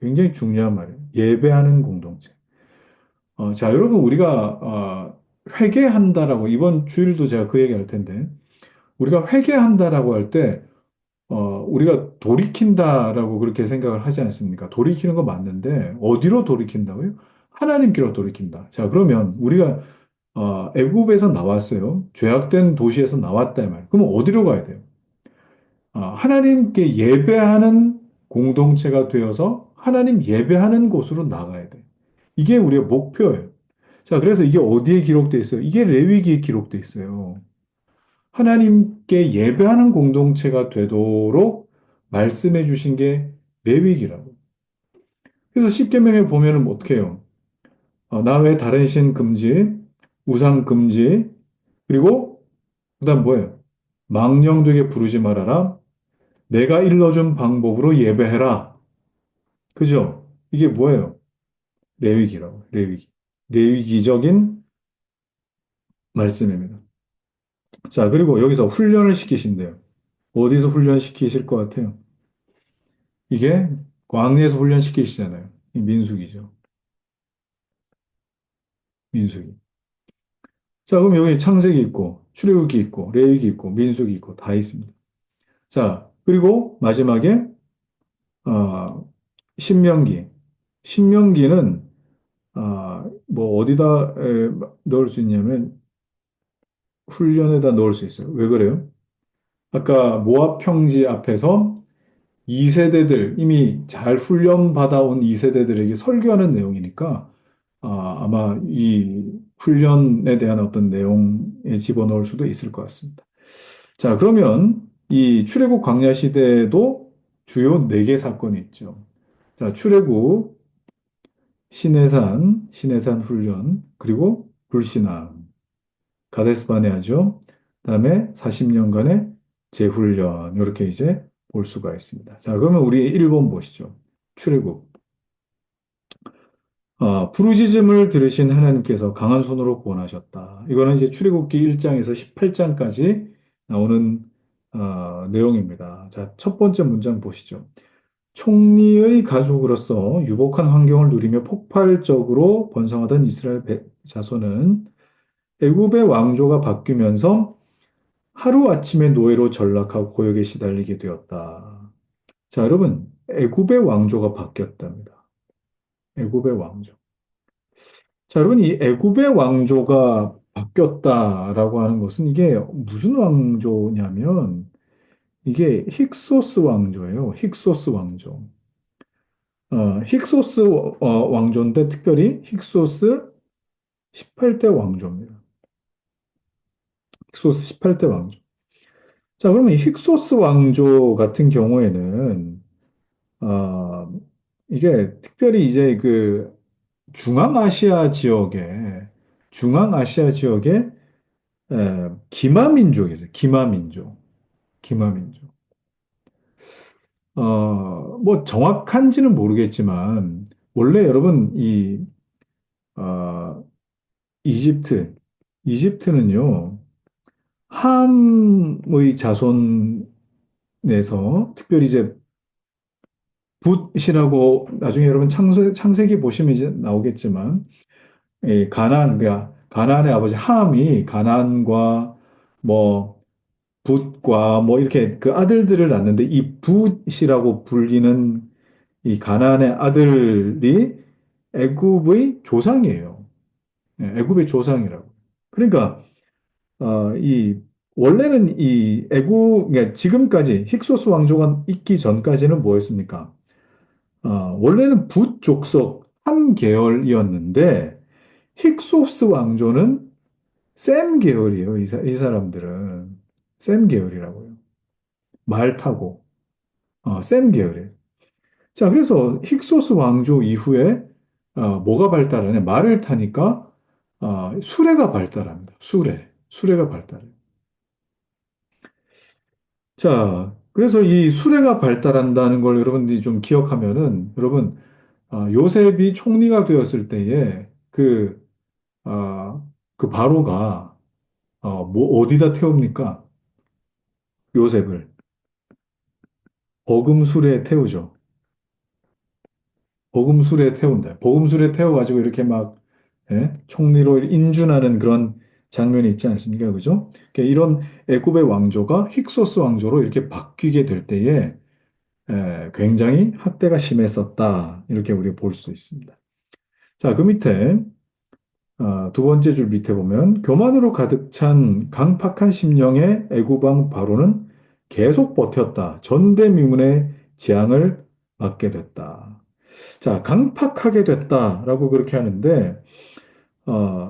굉장히 중요한 말이에요. 예배하는 공동체. 자, 여러분 우리가 회개한다라고 이번 주일도 제가 그 얘기 할 텐데 우리가 회개한다라고 할 때 우리가 돌이킨다라고 그렇게 생각을 하지 않습니까? 돌이키는 거 맞는데 어디로 돌이킨다고요? 하나님께로 돌이킨다. 자, 그러면 우리가 애굽에서 나왔어요. 죄악된 도시에서 나왔다 이 말. 그러면 어디로 가야 돼요? 하나님께 예배하는 공동체가 되어서 하나님 예배하는 곳으로 나가야 돼. 이게 우리의 목표예요. 자, 그래서 이게 어디에 기록되어 있어요? 이게 레위기에 기록되어 있어요. 하나님께 예배하는 공동체가 되도록 말씀해 주신 게 레위기라고. 그래서 십계명에 보면은 어떻게 해요? 나 외에 다른 신 금지, 우상 금지, 그리고 그다음 뭐예요? 망령되게 부르지 말아라. 내가 일러준 방법으로 예배해라. 그죠? 이게 뭐예요? 레위기라고. 레위기. 레위기적인 말씀입니다. 자, 그리고 여기서 훈련을 시키신대요. 어디서 훈련시키실 것 같아요? 이게 광야에서 훈련시키시잖아요. 이 민수기죠. 민수기. 자, 그럼 여기 창세기 있고, 출애굽기 있고, 레위기 있고, 민수기 있고, 다 있습니다. 자, 그리고 마지막에, 어, 신명기. 신명기는, 뭐, 어디다 넣을 수 있냐면, 훈련에다 넣을 수 있어요. 왜 그래요? 아까 모압 평지 앞에서 2세대들, 이미 잘 훈련받아온 2세대들에게 설교하는 내용이니까, 아마 이 훈련에 대한 어떤 내용에 집어넣을 수도 있을 것 같습니다. 자, 그러면 이 출애굽 광야 시대에도 주요 4개 사건이 있죠. 자, 출애굽, 신해산 훈련, 그리고 불신앙, 가데스 바네아죠. 그다음에 40년간의 재훈련, 이렇게 이제 볼 수가 있습니다. 자, 그러면 우리 1번 보시죠. 출애굽. 부르짖음을 들으신 하나님께서 강한 손으로 구원하셨다. 이거는 이제 출애굽기 1장에서 18장까지 나오는 내용입니다. 자, 첫 번째 문장 보시죠. 총리의 가족으로서 유복한 환경을 누리며 폭발적으로 번성하던 이스라엘 자손은 애굽의 왕조가 바뀌면서 하루아침에 노예로 전락하고 고역에 시달리게 되었다. 자, 여러분, 애굽의 왕조가 바뀌었답니다. 애굽의 왕조. 자, 여러분, 이 애굽의 왕조가 바뀌었다라고 하는 것은 이게 무슨 왕조냐면 이게 힉소스 왕조예요. 힉소스 왕조. 힉소스 왕조인데 특별히 힉소스 18대 왕조입니다. 힉소스 18대 왕조. 자, 그러면 이 힉소스 왕조 같은 경우에는 어, 이게 특별히 이제 그 중앙아시아 지역에 중앙아시아 지역에 기마민족이죠. 기마민족. 기마민족. 뭐 정확한지는 모르겠지만 원래 여러분 이 어, 이집트 이집트는요. 함의 자손에서 특별히 이제 붓이라고 나중에 여러분 창세기 보시면 이제 나오겠지만 이 가나안 그러니까 가나안의 아버지 함이 가나안과 뭐 붓과 뭐 이렇게 그 아들들을 낳는데 이 붓이라고 불리는 이 가나안의 아들이 애굽의 조상이에요. 예, 애굽의 조상이라고. 그러니까 이 원래는 이 애굽 그러니까 지금까지 힉소스 왕조가 있기 전까지는 뭐였습니까? 원래는 붓 족속 한 계열이었는데 힉소스 왕조는 셈 계열이에요. 이 사람들은 셈 계열이라고요. 말 타고 셈 계열이에요. 자, 그래서 힉소스 왕조 이후에 뭐가 발달하냐? 말을 타니까 수레가 발달합니다. 수레가 발달해요. 자, 그래서 이 수레가 발달한다는 걸 여러분들이 좀 기억하면은, 여러분, 요셉이 총리가 되었을 때에 아, 그 바로가, 어디다 태웁니까? 요셉을. 버금수레에 태우죠. 버금수레에 태운다. 버금수레에 태워가지고 이렇게 막, 예? 총리로 인준하는 그런 장면이 있지 않습니까? 그죠? 그러니까 이런 애굽의 왕조가 힉소스 왕조로 이렇게 바뀌게 될 때에 굉장히 학대가 심했었다. 이렇게 우리가 볼 수 있습니다. 자, 그 밑에, 두 번째 줄 밑에 보면, 교만으로 가득 찬 강팍한 심령의 애구방 바로는 계속 버텼다. 전대미문의 재앙을 맞게 됐다. 자, 강팍하게 됐다라고 그렇게 하는데,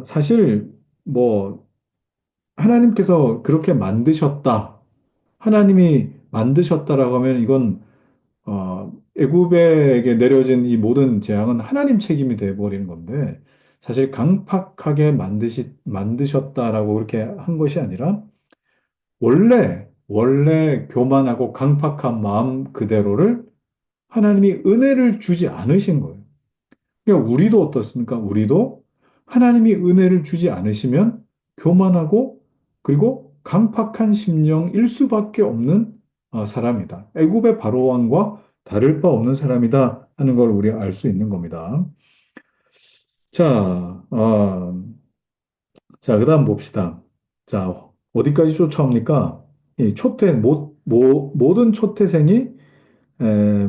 사실, 뭐, 하나님께서 그렇게 만드셨다. 하나님이 만드셨다라고 하면 이건 애굽에게 내려진 이 모든 재앙은 하나님 책임이 돼 버리는 건데, 사실 강팍하게 만드셨다라고 그렇게 한 것이 아니라, 원래 교만하고 강팍한 마음 그대로를 하나님이 은혜를 주지 않으신 거예요. 그러니까 우리도 어떻습니까? 우리도 하나님이 은혜를 주지 않으시면 교만하고 그리고 강팍한 심령일 수밖에 없는 사람이다. 애굽의 바로 왕과 다를 바 없는 사람이다 하는 걸 우리가 알 수 있는 겁니다. 자, 그다음 봅시다. 자, 어디까지 쫓아옵니까? 이 모든 초태생이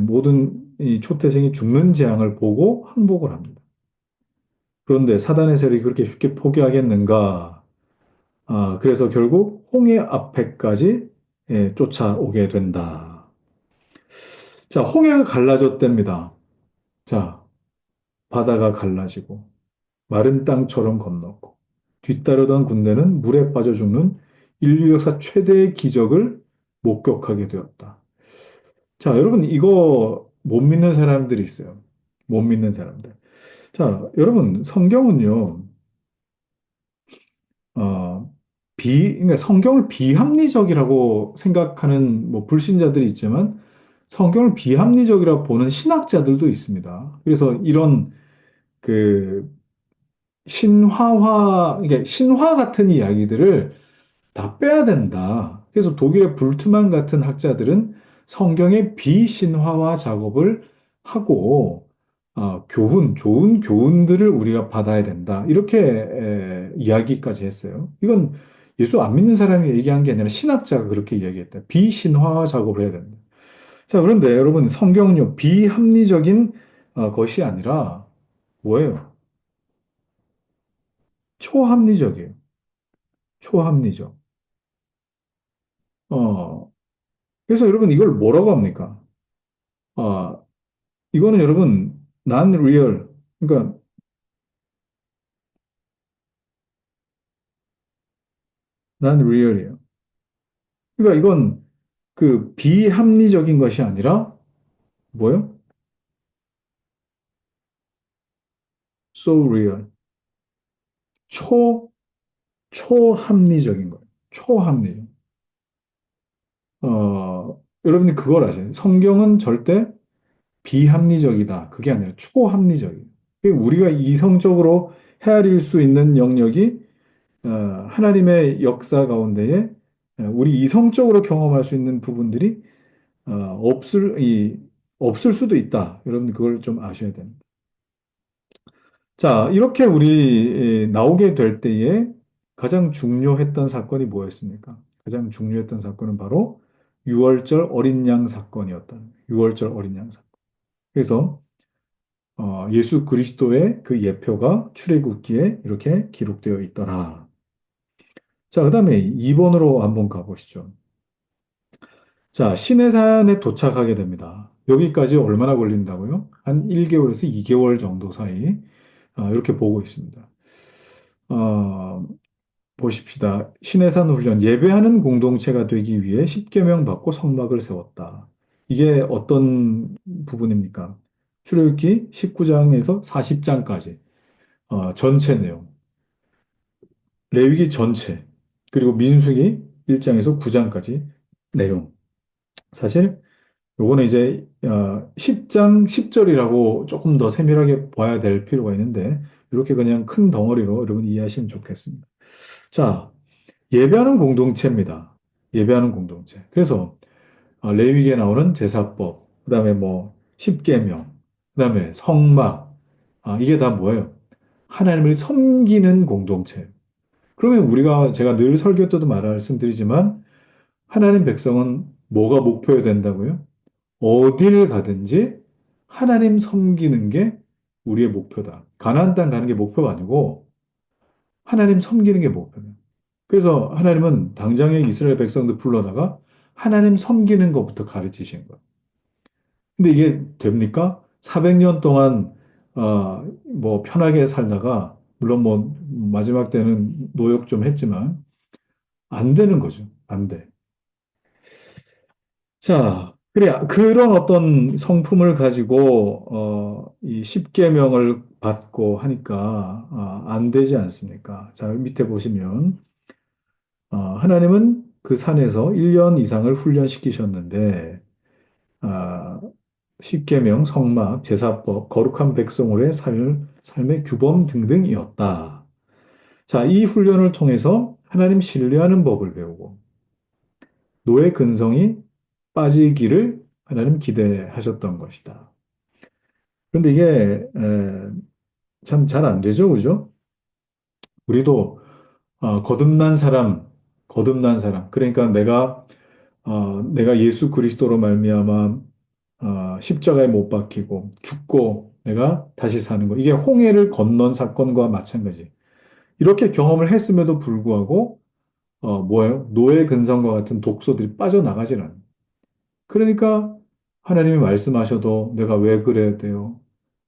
모든 이 초태생이 죽는 재앙을 보고 항복을 합니다. 그런데 사단의 세력이 그렇게 쉽게 포기하겠는가? 그래서 결국 홍해 앞에까지 쫓아오게 된다. 자, 홍해가 갈라졌답니다. 자, 바다가 갈라지고 마른 땅처럼 건넜고 뒤따르던 군대는 물에 빠져 죽는 인류 역사 최대의 기적을 목격하게 되었다. 자, 여러분 이거 못 믿는 사람들이 있어요. 못 믿는 사람들. 자, 여러분 성경은요. 어, 그러니까 성경을 비합리적이라고 생각하는 뭐 불신자들이 있지만 성경을 비합리적이라고 보는 신학자들도 있습니다. 그래서 이런 그 그러니까 신화 같은 이야기들을 다 빼야 된다. 그래서 독일의 불트만 같은 학자들은 성경의 비신화화 작업을 하고 좋은 교훈들을 우리가 받아야 된다. 이렇게 이야기까지 했어요. 이건 예수 안 믿는 사람이 얘기한 게 아니라 신학자가 그렇게 이야기했다. 비신화화 작업을 해야 된다. 자, 그런데 여러분 성경은요 비합리적인 것이 아니라 뭐예요? 초합리적이에요. 초합리적. 어, 그래서 여러분 이걸 뭐라고 합니까? 아, 이거는 여러분 non real 그러니까 non real이에요. 그러니까 이건 그 비합리적인 것이 아니라 뭐요? So real. 초 초합리적인 거예요. 초합리적. 여러분이 그걸 아셔요. 성경은 절대 비합리적이다. 그게 아니라 초합리적이에요. 우리가 이성적으로 헤아릴 수 있는 영역이 하나님의 역사 가운데에 우리 이성적으로 경험할 수 있는 부분들이 어, 없을, 이, 없을 수도 있다. 여러분 그걸 좀 아셔야 됩니다. 자, 이렇게 우리 나오게 될 때에 가장 중요했던 사건이 뭐였습니까? 가장 중요했던 사건은 바로 유월절 어린 양 사건이었다. 유월절 어린 양 사건. 그래서 예수 그리스도의 그 예표가 출애굽기에 이렇게 기록되어 있더라. 자, 그다음에 2번으로 한번 가보시죠. 자, 시내산에 도착하게 됩니다. 여기까지 얼마나 걸린다고요? 한 1개월에서 2개월 정도 사이, 이렇게 보고 있습니다. 어, 보십시다. 시내산 훈련, 예배하는 공동체가 되기 위해 십계명 받고 성막을 세웠다. 이게 어떤 부분입니까? 출애굽기 19장에서 40장까지, 전체 내용. 레위기 전체, 그리고 민수기 1장에서 9장까지 내용. 사실 요거는 이제 10장 10절이라고 조금 더 세밀하게 봐야 될 필요가 있는데 이렇게 그냥 큰 덩어리로 여러분 이해하시면 좋겠습니다. 자, 예배하는 공동체입니다. 예배하는 공동체. 그래서 레위기에 나오는 제사법, 그다음에 뭐 십계명, 그다음에 성막, 이게 다 뭐예요? 하나님을 섬기는 공동체. 그러면 우리가 제가 늘 설교 때도 말씀드리지만 하나님 백성은 뭐가 목표여야 된다고요? 어디를 가든지 하나님 섬기는 게 우리의 목표다. 가나안 땅 가는 게 목표가 아니고 하나님 섬기는 게 목표다. 그래서 하나님은 당장에 이스라엘 백성들 불러다가 하나님 섬기는 것부터 가르치신 거예요. 근데 이게 됩니까? 400년 동안 뭐 편하게 살다가 물론 뭐 마지막 때는 노역 좀 했지만 안 되는 거죠. 안 돼. 자, 그래 그런 어떤 성품을 가지고 이 십계명을 받고 하니까 안 되지 않습니까? 자, 밑에 보시면 하나님은 그 산에서 1년 이상을 훈련시키셨는데 아, 십계명, 성막, 제사법, 거룩한 백성으로의 삶의 규범 등등이었다. 자, 이 훈련을 통해서 하나님 신뢰하는 법을 배우고 노예 근성이 빠지기를 하나님 기대하셨던 것이다. 그런데 이게 참 잘 안 되죠, 그죠? 우리도 거듭난 사람. 그러니까 내가 예수 그리스도로 말미암아 십자가에 못 박히고 죽고 내가 다시 사는 거. 이게 홍해를 건넌 사건과 마찬가지. 이렇게 경험을 했음에도 불구하고 뭐예요? 노예 근성과 같은 독소들이 빠져나가질 않아요. 그러니까 하나님이 말씀하셔도 내가 왜 그래야 돼요?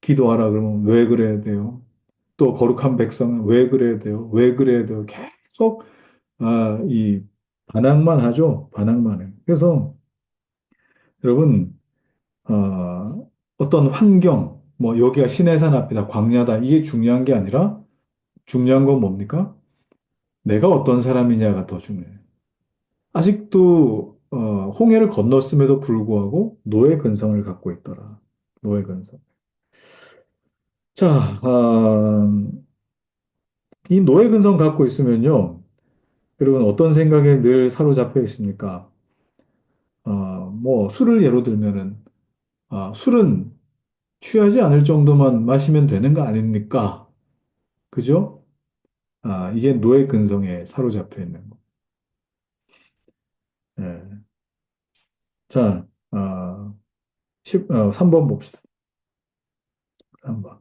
기도하라 그러면 왜 그래야 돼요? 또 거룩한 백성은 왜 그래야 돼요? 왜 그래야 돼요? 계속 이 반항만 하죠. 반항만 해요. 그래서 여러분 어떤 환경, 뭐 여기가 시내산 앞이다, 광야다 이게 중요한 게 아니라 중요한 건 뭡니까? 내가 어떤 사람이냐가 더 중요해요. 아직도 홍해를 건넜음에도 불구하고 노예 근성을 갖고 있더라. 노예 근성. 자, 이 노예 근성 갖고 있으면요, 여러분 어떤 생각에 늘 사로잡혀 있습니까? 뭐 술을 예로 들면은 술은 취하지 않을 정도만 마시면 되는 거 아닙니까? 그죠? 이게 노예 근성에 사로잡혀 있는 거. 예. 자, 3번 봅시다. 3번.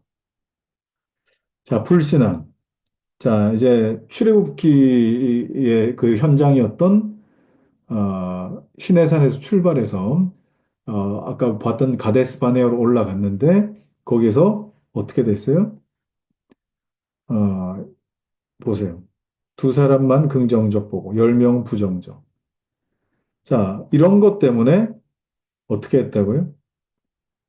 자, 불신앙. 자, 이제 출애굽기의 그 현장이었던 시내산에서 출발해서 아까 봤던 가데스 바네아로 올라갔는데 거기서 어떻게 됐어요? 어, 보세요. 두 사람만 긍정적 보고 10명 부정적. 자, 이런 것 때문에 어떻게 했다고요?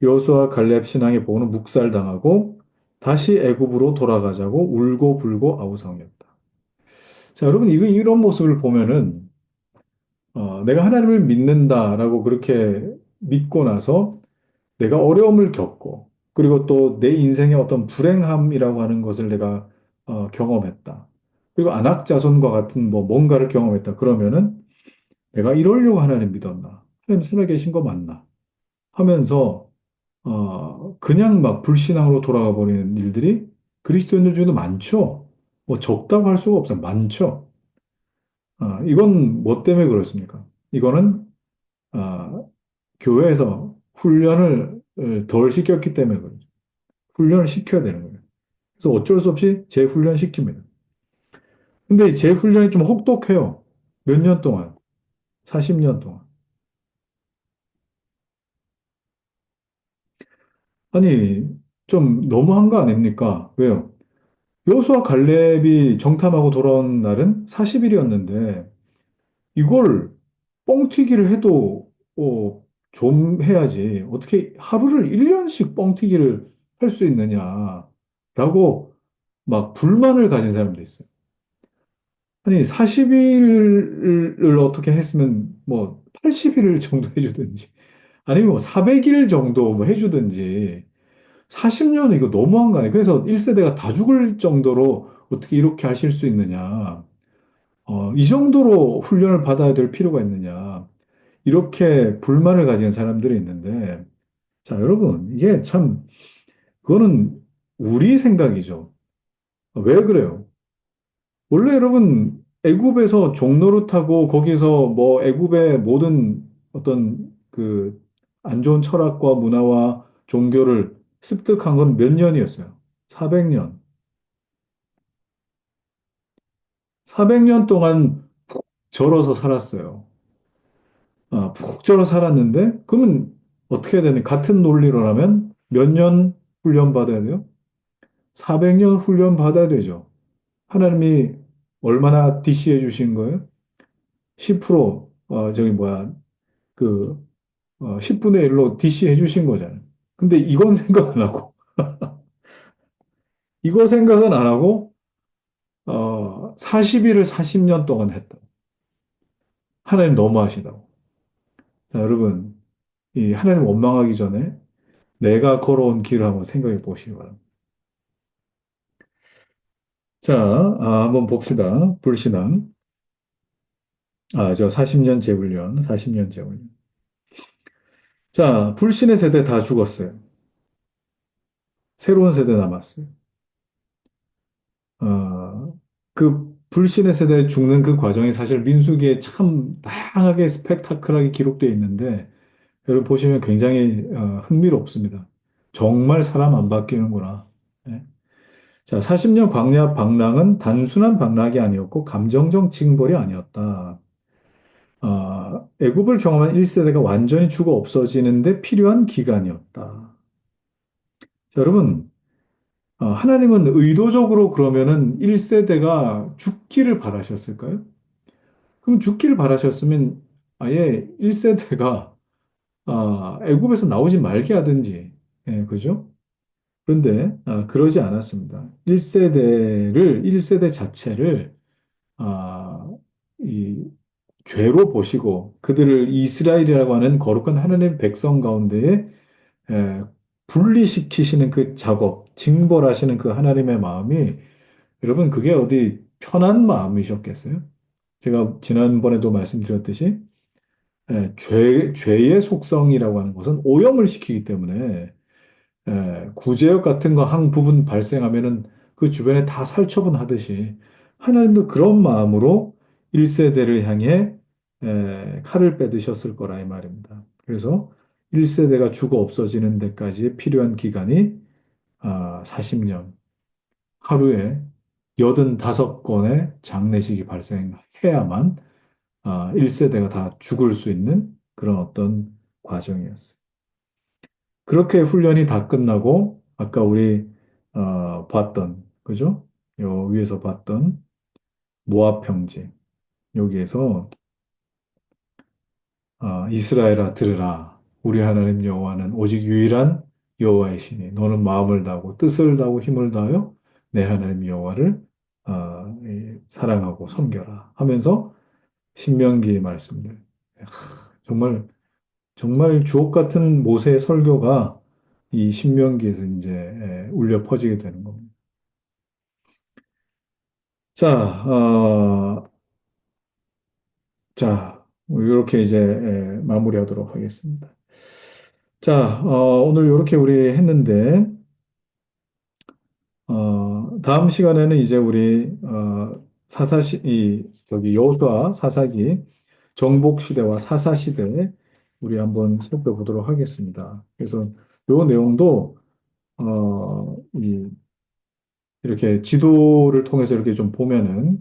여호수아 갈렙 신앙의 보고는 묵살당하고 다시 애굽으로 돌아가자고 울고 불고 아우성이었다. 자, 여러분 이런 모습을 보면은 내가 하나님을 믿는다라고 그렇게 믿고 나서 내가 어려움을 겪고 그리고 또 내 인생의 어떤 불행함이라고 하는 것을 내가 경험했다. 그리고 안악자손과 같은 뭐 뭔가를 경험했다. 그러면은 내가 이러려고 하나님 믿었나? 하나님 살아계신 거 맞나? 하면서 그냥 막 불신앙으로 돌아가 버리는 일들이 그리스도인들 중에도 많죠. 뭐 적다고 할 수가 없어요. 많죠. 이건 뭐 때문에 그렇습니까? 이거는 아, 교회에서 훈련을 덜 시켰기 때문에 그렇죠. 훈련을 시켜야 되는 거예요. 그래서 어쩔 수 없이 재훈련 시킵니다. 근데 이 재훈련이 좀 혹독해요. 몇 년 동안, 40년 동안. 아니, 좀 너무한 거 아닙니까? 왜요? 여호수아 갈렙이 정탐하고 돌아온 날은 40일이었는데 이걸 뻥튀기를 해도 좀 해야지. 어떻게 하루를 1년씩 뻥튀기를 할 수 있느냐라고 막 불만을 가진 사람도 있어요. 아니, 40일을 어떻게 했으면 뭐 80일 정도 해주든지, 아니면 뭐 400일 정도 뭐 해주든지, 40년은 이거 너무한 거 아니에요? 그래서 1세대가 다 죽을 정도로 어떻게 이렇게 하실 수 있느냐. 이 정도로 훈련을 받아야 될 필요가 있느냐. 이렇게 불만을 가지는 사람들이 있는데, 자, 여러분, 이게 참, 그거는 우리 생각이죠. 왜 그래요? 원래 여러분, 애굽에서 종노릇하고 거기서 뭐 애굽의 모든 어떤 그 안 좋은 철학과 문화와 종교를 습득한 건 몇 년이었어요? 400년. 400년 동안 푹 절어서 살았어요. 푹 절어 살았는데, 그러면 어떻게 해야 되니? 같은 논리로라면 몇 년 훈련 받아야 돼요? 400년 훈련 받아야 되죠. 하나님이 얼마나 DC해 주신 거예요? 10%, 저기 뭐야, 그, 10분의 1로 DC 해주신 거잖아요. 근데 이건 생각 안 하고, 이거 생각은 안 하고, 40일을 40년 동안 했다. 하나님 너무하시다고. 자, 여러분, 이 하나님 원망하기 전에 내가 걸어온 길을 한번 생각해 보시기 바랍니다. 자, 한번 봅시다. 불신앙. 저 40년 재훈련, 40년 재훈련. 자, 불신의 세대 다 죽었어요. 새로운 세대 남았어요. 그 불신의 세대에 죽는 그 과정이 사실 민수기에 참 다양하게 스펙타클하게 기록되어 있는데 여러분 보시면 굉장히 흥미롭습니다. 정말 사람 안 바뀌는구나. 예. 자, 40년 광야 방랑은 단순한 방랑이 아니었고 감정적 징벌이 아니었다. 애굽을 경험한 1세대가 완전히 죽어 없어지는데 필요한 기간이었다. 자, 여러분, 하나님은 의도적으로 그러면은 1세대가 죽기를 바라셨을까요? 그럼 죽기를 바라셨으면 아예 1세대가 애굽에서 나오지 말게 하든지, 예, 그죠? 그런데 그러지 않았습니다. 1세대 자체를 아, 이 죄로 보시고 그들을 이스라엘이라고 하는 거룩한 하나님의 백성 가운데에 에, 분리시키시는 그 작업, 징벌하시는 그 하나님의 마음이 여러분 그게 어디 편한 마음이셨겠어요? 제가 지난번에도 말씀드렸듯이 죄의 속성이라고 하는 것은 오염을 시키기 때문에 구제역 같은 거 한 부분 발생하면은 그 주변에 다 살처분 하듯이 하나님도 그런 마음으로 1세대를 향해 칼을 빼드셨을 거라 이 말입니다. 그래서 1세대가 죽어 없어지는 데까지 필요한 기간이 40년, 하루에 85건의 장례식이 발생해야만 1세대가 다 죽을 수 있는 그런 어떤 과정이었어요. 그렇게 훈련이 다 끝나고 아까 우리 봤던 그죠? 요 위에서 봤던 모압 평지 여기에서 이스라엘아 들으라 우리 하나님 여호와는 오직 유일한 여호와이시니 너는 마음을 다하고 뜻을 다하고 힘을 다하여 내 하나님 여호와를 사랑하고 섬겨라 하면서 신명기 말씀들 정말 정말 주옥 같은 모세의 설교가 이 신명기에서 이제 울려 퍼지게 되는 겁니다. 자, 이렇게 이제 마무리하도록 하겠습니다. 자, 오늘 이렇게 우리 했는데, 다음 시간에는 이제 우리 저기 여호수아 사사기 정복 시대와 사사 시대 우리 한번 살펴보도록 하겠습니다. 그래서 요 내용도 이렇게 지도를 통해서 이렇게 좀 보면은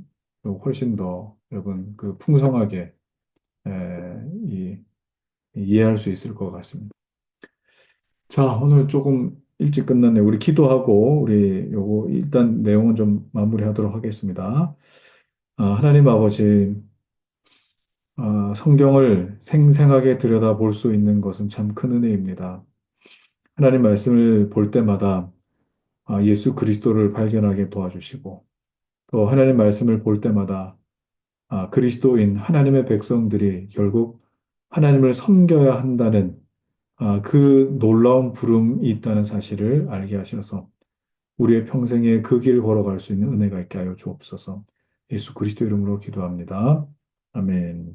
훨씬 더 여러분 그 풍성하게 이해할 수 있을 것 같습니다. 자, 오늘 조금 일찍 끝났네. 우리 기도하고 우리 요거 일단 내용은 좀 마무리하도록 하겠습니다. 하나님 아버지, 성경을 생생하게 들여다볼 수 있는 것은 참 큰 은혜입니다. 하나님 말씀을 볼 때마다 예수 그리스도를 발견하게 도와주시고 또 하나님 말씀을 볼 때마다 그리스도인 하나님의 백성들이 결국 하나님을 섬겨야 한다는 그 놀라운 부름이 있다는 사실을 알게 하셔서 우리의 평생에 그 길 걸어갈 수 있는 은혜가 있게 하여 주옵소서. 예수 그리스도 이름으로 기도합니다. 아멘.